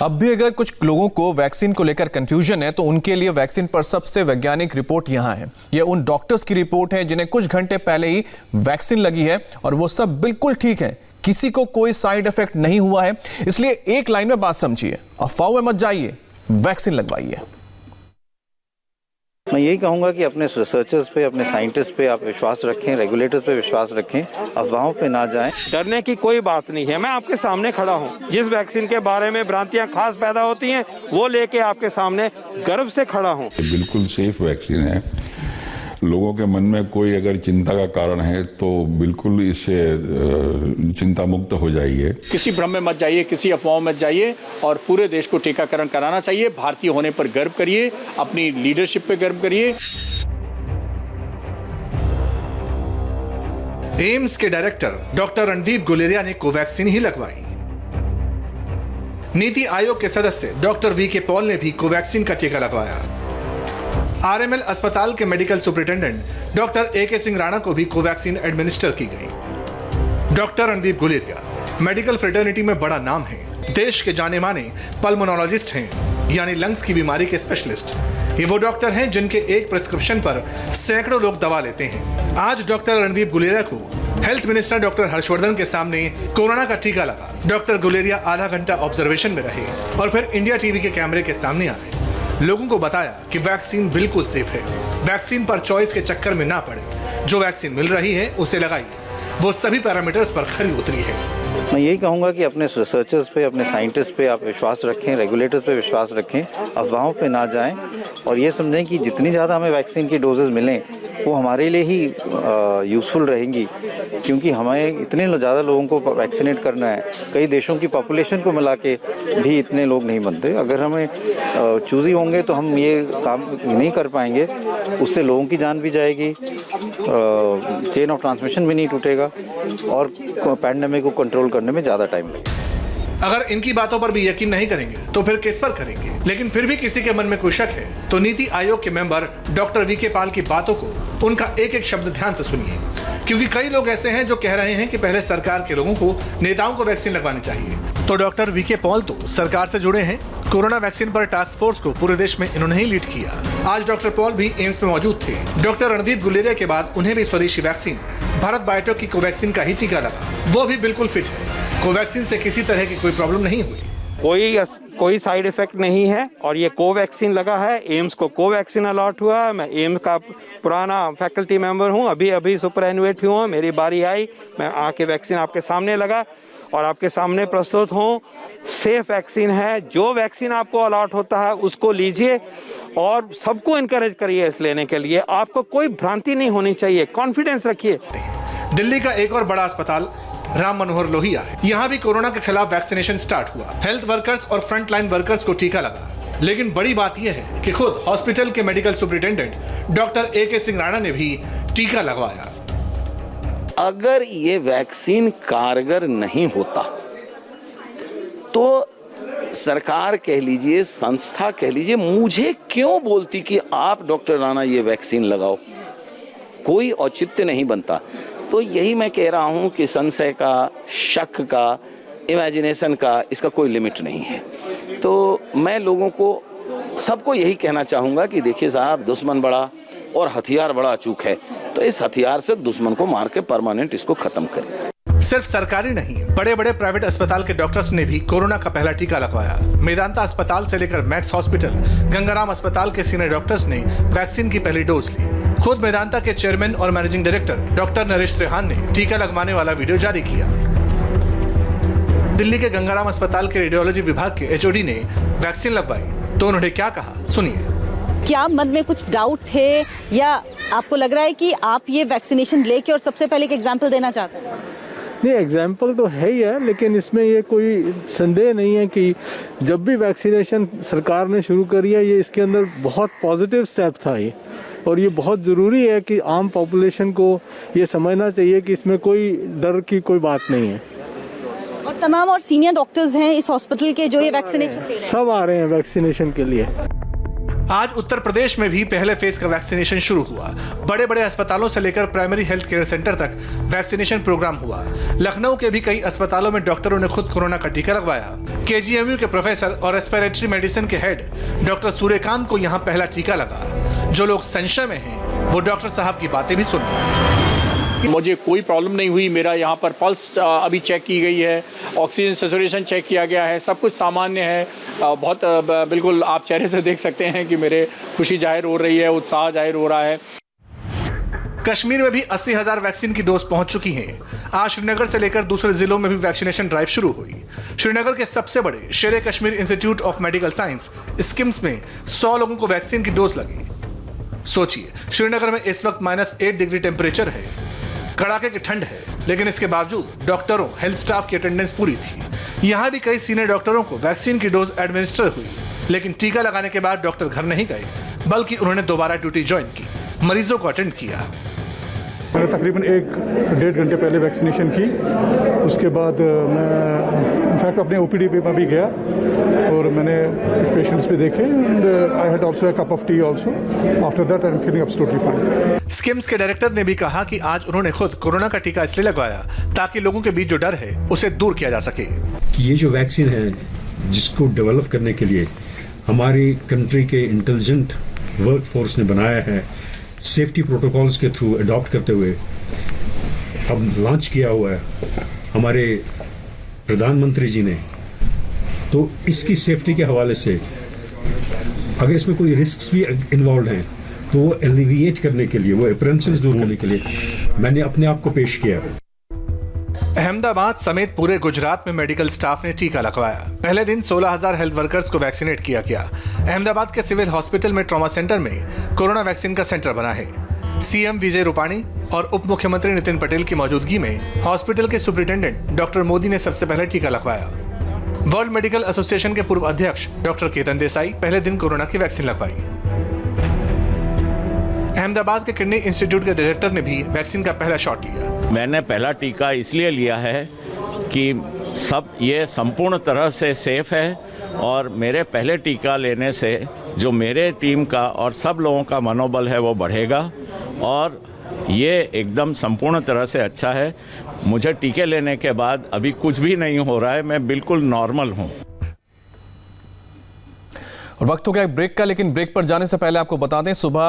अब भी अगर कुछ लोगों को वैक्सीन को लेकर कंफ्यूजन है तो उनके लिए वैक्सीन पर सबसे वैज्ञानिक रिपोर्ट यहां है। यह उन डॉक्टर्स की रिपोर्ट है जिन्हें कुछ घंटे पहले ही वैक्सीन लगी है और वो सब बिल्कुल ठीक है, किसी को कोई साइड इफेक्ट नहीं हुआ है। इसलिए एक लाइन में बात समझिए, अफवाहों में मत जाइए, वैक्सीन लगवाइए। मैं यही कहूंगा कि अपने रिसर्चर्स पे, अपने साइंटिस्ट पे आप विश्वास रखें, रेगुलेटर्स पे विश्वास रखें, अफवाहों पे ना जाएं। डरने की कोई बात नहीं है। मैं आपके सामने खड़ा हूं। जिस वैक्सीन के बारे में भ्रांतियां खास पैदा होती हैं वो लेके आपके सामने गर्व से खड़ा हूं। बिल्कुल सेफ वैक्सीन है। लोगों के मन में कोई अगर चिंता का कारण है तो बिल्कुल इससे चिंता मुक्त हो जाइए। किसी भ्रम में मत जाइए, किसी अफवाह में मत जाइए और पूरे देश को टीकाकरण कराना चाहिए। भारतीय होने पर गर्व करिए, अपनी लीडरशिप पे गर्व करिए। एम्स के डायरेक्टर डॉक्टर रणदीप गुलेरिया ने कोवैक्सीन ही लगवाई। नीति आयोग के सदस्य डॉक्टर वीके पॉल ने भी कोवैक्सीन का टीका लगवाया। आरएमएल अस्पताल के मेडिकल सुपरिटेंडेंट डॉक्टर एके सिंह राणा को भी कोवैक्सीन एडमिनिस्टर की गई। Doctor Randeep Guleria medical fraternity में बड़ा नाम है। देश के जाने माने पल्मोनोलॉजिस्ट हैं, यानी लंग्स की बीमारी के स्पेशलिस्ट। ये वो डॉक्टर हैं जिनके एक प्रिस्क्रिप्शन पर सैकड़ों लोग दवा लेते हैं। आज डॉक्टर रणदीप गुलेरिया को हेल्थ मिनिस्टर डॉक्टर हर्षवर्धन के सामने कोरोना का टीका लगा। डॉक्टर गुलेरिया आधा घंटा ऑब्जर्वेशन में रहे और फिर इंडिया टीवी के कैमरे के सामने आए। लोगों को बताया कि वैक्सीन बिल्कुल सेफ है। वैक्सीन पर चॉइस के चक्कर में ना पड़े, जो वैक्सीन मिल रही है उसे लगाइए। वो सभी पैरामीटर्स पर खरी उतरी है। मैं यही कहूंगा कि अपने रिसर्चर्स पे, अपने साइंटिस्ट पे आप विश्वास रखें, रेगुलेटर्स पे विश्वास रखें, अफवाहों पे ना जाएं और ये समझें कि जितनी ज़्यादा हमें वैक्सीन की डोजेज मिलें वो हमारे लिए ही यूज़फुल रहेंगी, क्योंकि हमें इतने ज़्यादा लोगों को वैक्सीनेट करना है। कई देशों की पॉपुलेशन को मिला के भी इतने लोग नहीं बनते। अगर हमें चूज़ी होंगे तो हम ये काम नहीं कर पाएंगे। उससे लोगों की जान भी जाएगी, चेन ऑफ ट्रांसमिशन भी नहीं टूटेगा और पैंडेमिक को कंट्रोल करने में ज़्यादा टाइम लगेगा। अगर इनकी बातों पर भी यकीन नहीं करेंगे तो फिर किस पर करेंगे? लेकिन फिर भी किसी के मन में कोई शक है तो नीति आयोग के मेंबर डॉक्टर वीके पॉल की बातों को, उनका एक एक शब्द ध्यान से सुनिए, क्योंकि कई लोग ऐसे हैं जो कह रहे हैं कि पहले सरकार के लोगों को, नेताओं को वैक्सीन लगवानी चाहिए। तो डॉक्टर वीके पॉल तो सरकार से जुड़े हैं। कोरोना वैक्सीन पर टास्क फोर्स को पूरे देश में इन्होंने ही लीड किया। आज डॉक्टर पॉल भी एम्स में मौजूद थे। डॉक्टर रणदीप गुलेरिया के बाद उन्हें भी स्वदेशी वैक्सीन भारत बायोटेक की कोवैक्सीन का ही टीका लगा। वो भी बिल्कुल फिट है। कोवैक्सीन से किसी तरह की कोई प्रॉब्लम नहीं हुई। कोई साइड इफेक्ट नहीं है और ये कोवैक्सीन लगा है। एम्स को कोवैक्सीन अलॉट हुआ है। मैं एम्स का पुराना फैकल्टी मेंबर हूँ, अभी सुपरएनुएट हुआ। मेरी बारी आई, मैं आके वैक्सीन आपके सामने लगा और आपके सामने प्रस्तुत हूँ। सेफ वैक्सीन है। जो वैक्सीन आपको अलॉट होता है उसको लीजिए और सबको इनकरेज करिए इस लेने के लिए। आपको कोई भ्रांति नहीं होनी चाहिए, कॉन्फिडेंस रखिए। दिल्ली का एक और बड़ा अस्पताल राम मनोहर लोहिया है। यहाँ भी कोरोना के खिलाफ वैक्सीनेशन स्टार्ट हुआ। हेल्थ वर्कर्स और फ्रंट लाइन वर्कर्स को टीका लगा। लेकिन बड़ी बात यह है कि खुद हॉस्पिटल के मेडिकल सुपरिटेंडेंट डॉक्टर एके सिंह राणा ने भी टीका लगवाया। अगर ये वैक्सीन कारगर नहीं होता तो सरकार कह लीजिए, संस्था कह लीजिए, मुझे क्यों बोलती कि आप डॉक्टर राणा ये वैक्सीन लगाओ? कोई औचित्य नहीं बनता। तो यही मैं कह रहा हूं कि संशय का, शक का, इमेजिनेशन का इसका कोई लिमिट नहीं है। तो मैं लोगों को, सबको यही कहना चाहूँगा कि देखिए साहब, दुश्मन बड़ा और हथियार बड़ा अचूक है, तो इस हथियार से दुश्मन को मार के परमानेंट इसको खत्म करें। सिर्फ सरकारी नहीं, बड़े बड़े प्राइवेट अस्पताल के डॉक्टर्स ने भी कोरोना का पहला टीका लगवाया। मेदांता अस्पताल से लेकर मैक्स हॉस्पिटल, गंगाराम अस्पताल के सीनियर डॉक्टर्स ने वैक्सीन की पहली डोज ली। खुद मेदांता के चेयरमैन और managing director doctor Naresh Trehan ने टीका लगवाने वाला वीडियो जारी किया। दिल्ली के गंगाराम अस्पताल के रेडियोलॉजी विभाग के एचओडी ने वैक्सीन लगवाई तो उन्होंने क्या कहा, सुनिए। क्या मन में कुछ डाउट थे या आपको लग रहा है कि आप ये वैक्सीनेशन लेके और सबसे पहले एक एग्जाम्पल देना चाहते हैं? नहीं, एग्जाम्पल तो है ही है, लेकिन इसमें ये कोई संदेह नहीं है कि जब भी वैक्सीनेशन सरकार ने शुरू करी है, ये इसके अंदर बहुत पॉजिटिव स्टेप था ये, और ये बहुत ज़रूरी है कि आम पॉपुलेशन को ये समझना चाहिए कि इसमें कोई डर की कोई बात नहीं है। और तमाम और सीनियर डॉक्टर्स हैं इस हॉस्पिटल के जो ये वैक्सीनेशन ले रहे हैं, सब आ रहे हैं वैक्सीनेशन के लिए। आज उत्तर प्रदेश में भी पहले फेज का वैक्सीनेशन शुरू हुआ। बड़े बड़े अस्पतालों से लेकर प्राइमरी हेल्थ केयर सेंटर तक वैक्सीनेशन प्रोग्राम हुआ। लखनऊ के भी कई अस्पतालों में डॉक्टरों ने खुद कोरोना का टीका लगवाया। KGMU के प्रोफेसर और रेस्पिरेटरी मेडिसिन के हेड डॉक्टर सूर्यकांत को यहाँ पहला टीका लगा। जो लोग संशय में हैं वो डॉक्टर साहब की बातें भी सुन रहे। मुझे कोई प्रॉब्लम नहीं हुई। मेरा यहाँ पर पल्स अभी चेक की गई है, ऑक्सीजन सैचुरेशन चेक किया गया है, सब कुछ सामान्य है। बहुत बिल्कुल आप चेहरे से देख सकते हैं कि मेरे खुशी जाहिर हो रही है, उत्साह जाहिर हो रहा है। कश्मीर में भी 80,000 वैक्सीन की डोज पहुंच चुकी हैं। आज श्रीनगर से लेकर दूसरे जिलों में भी वैक्सीनेशन ड्राइव शुरू हुई। श्रीनगर के सबसे बड़े शेरे Kashmir institute of medical science schemes में 100 लोगों को वैक्सीन की डोज लगी। सोचिए, श्रीनगर में इस वक्त -8 डिग्री टेम्परेचर है, कड़ाके की ठंड है, लेकिन इसके बावजूद डॉक्टरों, हेल्थ स्टाफ की अटेंडेंस पूरी थी। यहाँ भी कई सीनियर डॉक्टरों को वैक्सीन की डोज एडमिनिस्टर हुई, लेकिन टीका लगाने के बाद डॉक्टर घर नहीं गए, बल्कि उन्होंने दोबारा ड्यूटी ज्वाइन की, मरीजों को अटेंड किया। मैंने तकरीबन 1-1.5 घंटे पहले वैक्सीनेशन की। उसके बाद मैं इनफैक्ट अपने OPD पे मैं भी गया और मैंने कुछ पेशेंट्स भी देखे and I had also a cup of T also. After that I am feeling absolutely fine. Schemes के डायरेक्टर ने भी कहा कि आज उन्होंने खुद कोरोना का टीका इसलिए लगवाया ताकि लोगों के बीच जो डर है उसे दूर किया जा सके। ये जो वैक्सीन है जिसको डेवलप करने के लिए हमारी कंट्री के इंटेलिजेंट वर्क फोर्स ने बनाया है, सेफ्टी प्रोटोकॉल्स के थ्रू अडॉप्ट करते हुए अब लॉन्च किया हुआ है हमारे प्रधानमंत्री जी ने, तो इसकी सेफ्टी के हवाले से अगर इसमें कोई रिस्क भी इन्वॉल्व हैं तो वो एलिविएट करने के लिए, वो अप्रेंसेस दूर होने के लिए मैंने अपने आप को पेश किया। अहमदाबाद समेत पूरे गुजरात में मेडिकल स्टाफ ने टीका लगवाया। पहले दिन 16,000 हेल्थ वर्कर्स को वैक्सीनेट किया गया। अहमदाबाद के सिविल हॉस्पिटल में ट्रॉमा सेंटर में कोरोना वैक्सीन का सेंटर बना है। CM विजय रूपाणी और उप मुख्यमंत्री नितिन पटेल की मौजूदगी में हॉस्पिटल के सुपरिटेंडेंट डॉक्टर मोदी ने सबसे पहले टीका लगवाया। वर्ल्ड मेडिकल एसोसिएशन के पूर्व अध्यक्ष डॉक्टर केतन देसाई पहले दिन कोरोना की वैक्सीन लगवाई। अहमदाबाद के किडनी इंस्टीट्यूट के डायरेक्टर ने भी वैक्सीन का पहला शॉट लिया। मैंने पहला टीका इसलिए लिया है कि सब ये संपूर्ण तरह से सेफ है और मेरे पहले टीका लेने से जो मेरे टीम का और सब लोगों का मनोबल है वो बढ़ेगा और ये एकदम संपूर्ण तरह से अच्छा है। मुझे टीके लेने के बाद अभी कुछ भी नहीं हो रहा है, मैं बिल्कुल नॉर्मल हूँ। और वक्त हो गया ब्रेक का, लेकिन ब्रेक पर जाने से पहले आपको बता दें सुबह